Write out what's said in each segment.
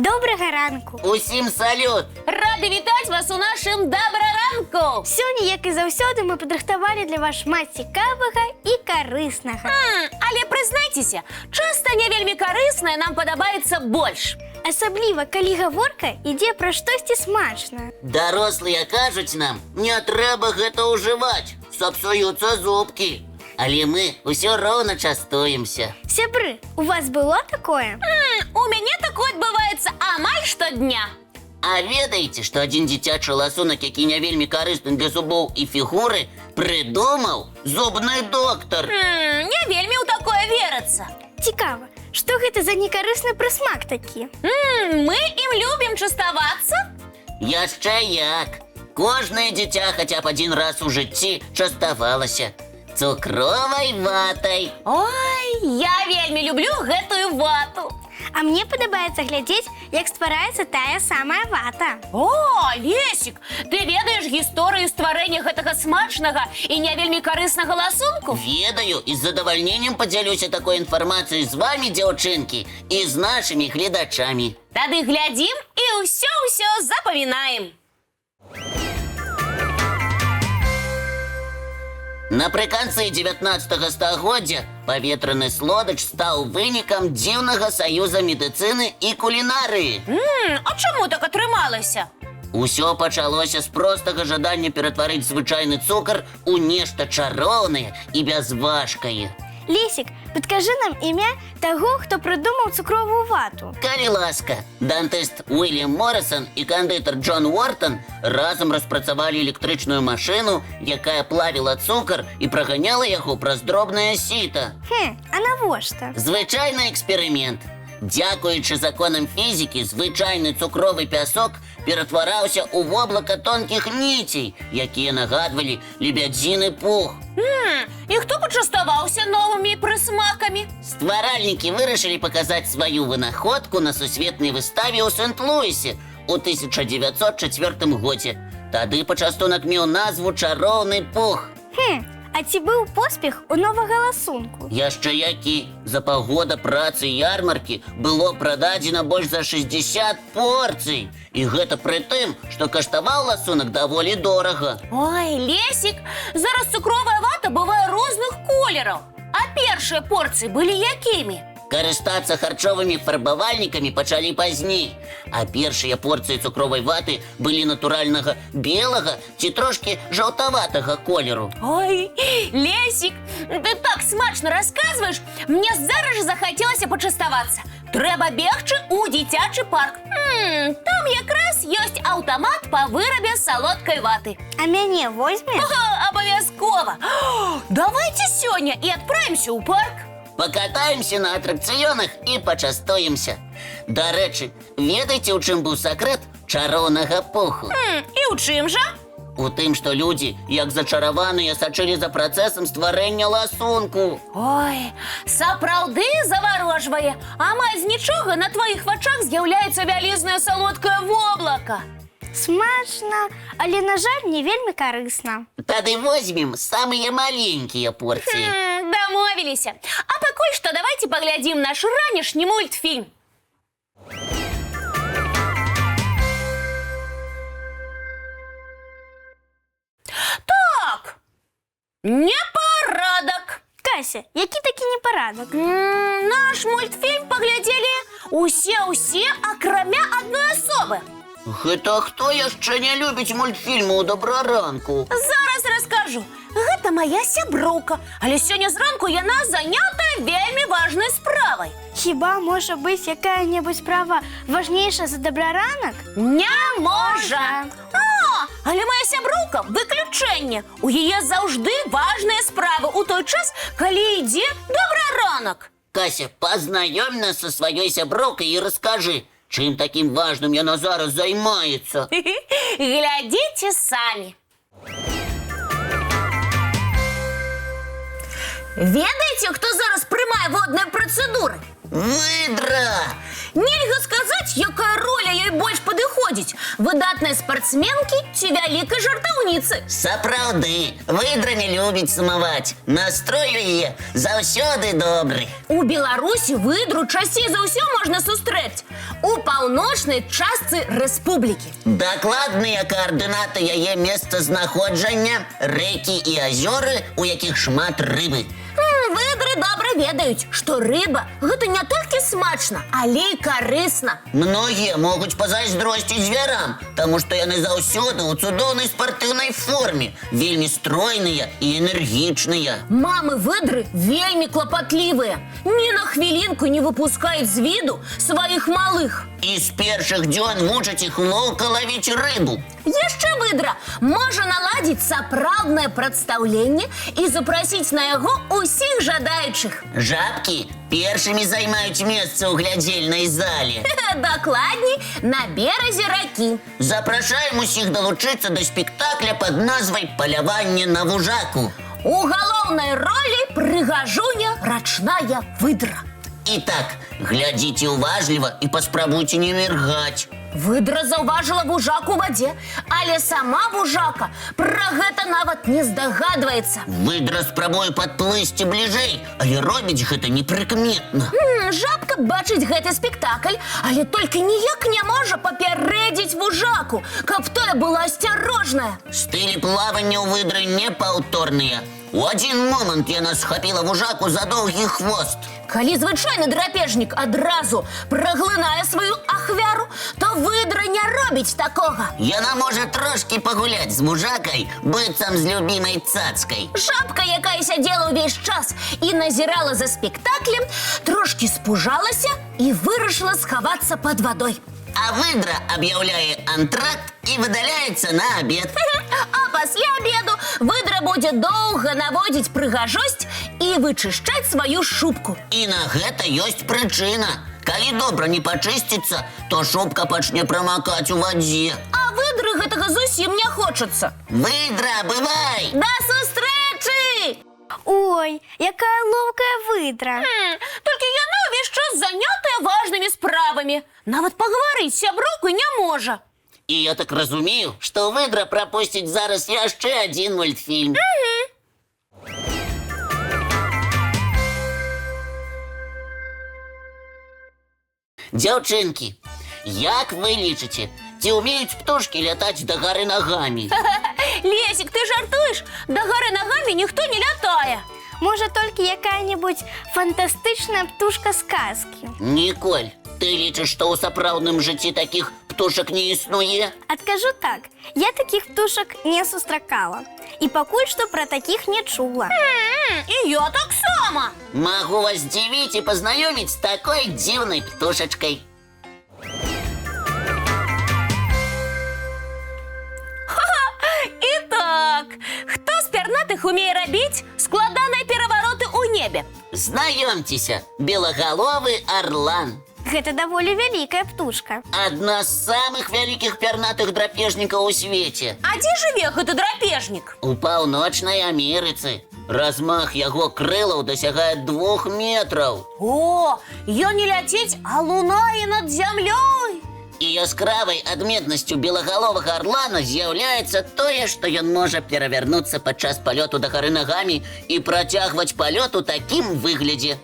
Доброго ранку! Усім салют! Рады вітаць вас у нашым добраранку! Сёння, як і заўсёды, мы падрыхтавалі для вас шмат цікавага і карыснага. Але прызнайцеся, часта не вельмі карыснае нам падабаецца больш. Асабліва, калі гаворка ідзе пра штосьці смачнае. Дарослыя кажуць нам, не трэба гэта ўжываць, сапсуюцца зубкі. Але мы ўсё роўна частуемся. Сябры, у вас было такое? У мяне такое адбываецца амаль штодня. А ведаеце, што адзін дзіцячы ласунак, які не вельмі карысны для зубоў і фігуры, прыдумаў зубны доктар? Не вельмі ў такое верыцца. Цікава, што гэта за некарысны прысмак такі? Мы ім любім частавацца? Яшчэ як. Кожнае дзіця хаця б адзін раз у жыцці частавалася цукровай ватай. Ой, я вельмі люблю гэтую вату. А мне падабаецца глядзець, як ствараецца тая самая вата. О, Лесік, ты ведаеш гісторыю стварэння гэтага смачнага і не вельмі карыснага ласунку? Ведаю і з задавальненнем падзялюся такой інфармацыяй з вамі, дзяўчынкі, і з нашымі гледачамі. Тады глядзім і ўсё запамінаем. Напрыканцы 19 стагоддзя паветраны слодач стаў вынікам дзіўнага саюза медыцыны і кулінарыі. А чаму так атрымалася? Усё пачалося з простага жадання ператварыць звычайны цукар у нешта чароўнае і бязважкае. Лесік, падкажы нам імя таго, хто прыдумаў цукровую вату. Калі ласка, дантыст Уильям Моррисон і кандытар Джон Уортон разам распрацавалі электрычную машыну, якая плавіла цукар і праганяла яго праз дробнае сіта. А навошта? Звычайны эксперымент. Дзякуючы законам фізікі, звычайны цукровы пясок ператвараўся ў воблака тонкіх ніцей, якія нагадвалі лебядзіны пух. І хто пачаставаўся новымі прысмакамі? Стваральнікі вырашылі паказаць сваю вынаходку на сусветнай выставе ў Сент-Луісе ў 1904 годзе. Тады пачастунак меў назву «Чароўны пух». А ці быў поспех у новага ласунку? Яшчэ які. За паўгода працы і ярмаркі было прададзена больш за 60 порцый. І гэта пры тым, што каштаваў ласунак даволі дорага. Ой, Лесік, зараз цукровая вата бывае розных колераў. А першыя порцыі былі якімі? Карыстацца харчовымі фарбавальнікамі пачалі пазней. А першыя порцыі цукровай ваты былі натуральнага белага ці трошкі жаўтаватага колеру. Ой, Лесік, ты так смачна расказваеш, мне зараз жа захацелася пачаставацца. Трэба бегчы ў дзіцячы парк. Там якраз ёсць аўтамат па вырабе салодкай ваты. А мяне возьмеш? Абавязкова. Давайце сёння і адправімся ў парк. Пакатаемся на атракцыёнах і пачастуемся. Дарэчы, ведаеце, у чым быў сакрэт чароўнага пуху? І ў чым жа? У тым, што людзі, як зачараваныя, сачылі за працэсам стварэння ласунку. Ой, сапраўды заварожвае. Амаль з нічога на тваіх вачах з'яўляецца вялізнае салодкае воблака. Смачна, але, на жаль, не вельмі карысна. Тады возьмем самыя маленькія порцыі. Дамовіліся. А пакуль што давайце паглядзім наш ранішні мультфільм. Так, непарадак. Кася, які такі непарадак? Наш мультфільм паглядзелі усе, акрамя адной асобы. Гэта хто яшчэ не любіць мультфільмы ў добраранку? Зараз раскажу. Гэта моя сяброўка, але сёння зранку яна занятая вельмі важнай справай. Хіба можа быць якая-небудзь справа важнейшая за добраранак? Не можа. Але моя сяброўка выключэнне. У яе заўжды важныя справы ў той час, калі ідзе добраранак. Кася, пазнаём нас са сваёй сяброўкай і раскажы, чым такім важным яна зараз займаецца. Глядзіце самі. Ведаеце, хто зараз прымае водныя працэдуры? Выдра! Нельга сказаць, якая роля ёй больш падыходзіць? Выдатныя спартсменкі ці вялікай жартаўніцы? Сапраўды, выдра не любіць сумаваць. Настрой у яе заўсёды добры. У Беларусі выдру часцей за ўсё можна сустрэць у паўночнай частцы рэспублікі. Дакладныя каардынаты яе месцазнаходжання, рэкі і азёры, у якіх шмат рыбы. Выдры добра ведаюць, што рыба – гэта не толькі смачна, але і карысна. Многія могуць пазайздросціць звярам, таму што яны заўсёды ў цудоўнай спартыўнай форме, вельмі стройныя і энергічныя. Мамы выдры вельмі клапатлівыя, ні на хвілінку не выпускаюць з віду сваіх малых. І з першых дзён вучаць іх лоўка лавіць рыбу. Яшчэ выдра можа наладзіць сапраўднае прадстаўленне і запрасіць на яго ўсіх жадаючых. Жабкі першымі займаюць месца ў глядзельнай зале. Дакладней, на беразе ракі. Запрашаем усіх далучыцца да спектакля пад назвай «Паляванне на вужаку». У галоўнай ролі прыгажуня рачная выдра. І так, глядзіце уважліва і паспрабуйце не міргаць. Выдра заўважыла вужак у вадзе, але сама вужака пра гэта нават не здагадваецца. Выдра спрабуе падплысці бліжэй, але робіць гэта непрыкметна. Жабка бачыць гэты спектакль, але толькі ніяк не можа папярэдзіць вужаку, каб тое было асцярожнае. Стылі плавання ў выдры непаўторныя. У адзін момант яна схапіла вужаку за доўгі хвост. Калі звычайны драпежнік адразу праглынае сваю ахвяру, то выдра не робіць такога. Яна можа трошкі пагуляць з вужакай, быццам з любімай цацкай. Жабка, якая сядзела ўвесь час і назірала за спектаклем, трошкі спужалася і вырашыла схавацца пад вадой. А выдра аб'яўляе антракт і выдаляецца на абед. А пасля абеду выдра будзе доўга наводзіць прыгажосць і вычышчаць сваю шубку. І на гэта ёсць прычына. Калі добра не пачысціцца, то шубка пачне прамакаць у вадзе. А выдры гэтага зусім не хочацца. Выдра, бывай! Да сустрэчы! Ой, якая лоўкая выдра. Толькі яна ўвесь час занятая важнымі справамі. Нават пагаварыць з сяброўкай не можа. І я так разумею, што выдра прапусціць зараз яшчэ адзін мультфільм. Дзяўчынкі, як вы лічыце, ці ўмеюць птушкі лятаць да гары нагамі? Лесік, ты жартуеш? Да гары нагамі ніхто не лятае. Можа, толькі якая-небудзь фантастычная птушка сказкі. Ніколь, ты лічыш, што ў сапраўдным жыцці такіх птушак не існуе? Адкажу так, я такіх птушак не сустракала. І пакуль што пра такіх не чула. І я таксама. Магу вас здзівіць і пазнаёміць з такой дзіўнай птушачкай. І так, хто з пярнатых умее рабіць складаныя перавароты ў небе? Знаёмцеся, белагаловы арлан. Гэта даволі вялікая птушка. Адна з самых вялікіх пярнатых драпежнікаў у свеце. А дзе жыве гэты драпежнік? У паўночнай Амерыцы. Размах яго крылаў дасягае 2 метраў. О, ён не ляціць, а лунае над зямлёй. І яскравай адметнасцю белагаловага арлана з'яўляецца тое, што ён можа перавярнуцца падчас палёту да гары нагамі і працягваць палёт у такім выглядзе.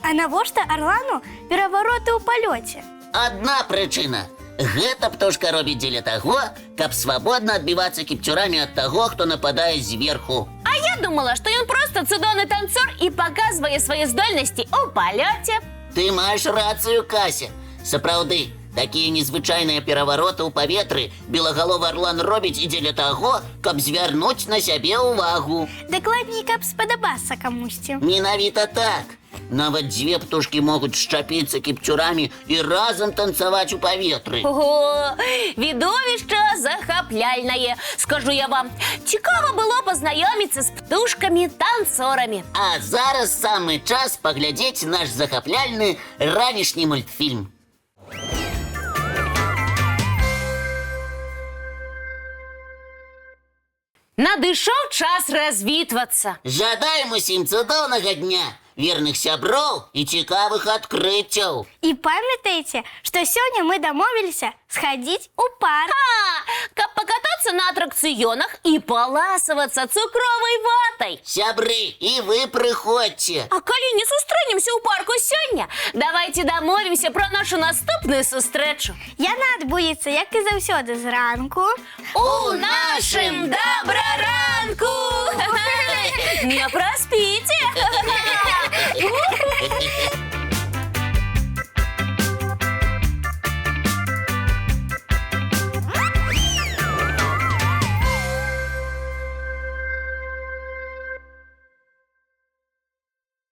А навошта арлану перавароты ў палёце? Адна прычына. Гэта птушка робіць дзеля таго, каб свабодна адбівацца кіпцюрамі ад таго, хто нападае зверху. А я думала, што ён проста цудоўны танцор і паказвае свае здольнасці ў палёце. Ты маеш рацыю, Кася. Сапраўды, такія незвычайныя перавароты ў паветры белагаловы арлан робіць і дзеля таго, каб звярнуць на сябе ўвагу. Дакладней, каб спадабацца камусьці. Менавіта так. Нават дзве птушкі могуць шчапіцца кіпцюрамі і разам танцаваць у паветры. Ого, відовішча захапляльнае. Скажу я вам, цікава было пазнаёміцца з птушкамі-танцорамі. А зараз самы час паглядзець наш захапляльны ранішні мультфільм. Надышоў час развітвацца. Жадаем усім цудоўнага дня! вірных сяброў і цікавых адкрыццяў. І памятаеце, што сёння мы дамовіліся схадзіць у парк. Каб покататься на атракцыёнах і паласавацца цукровай ватай. Сябры, і вы прыходзьце. А калі не сустрэнемся ў парку сёння, давайте дамовімся пра нашу наступную сустрэчу. Яна адбудзецца, як і заўсёды, зранку. У нашым добраранку! Не праспіце!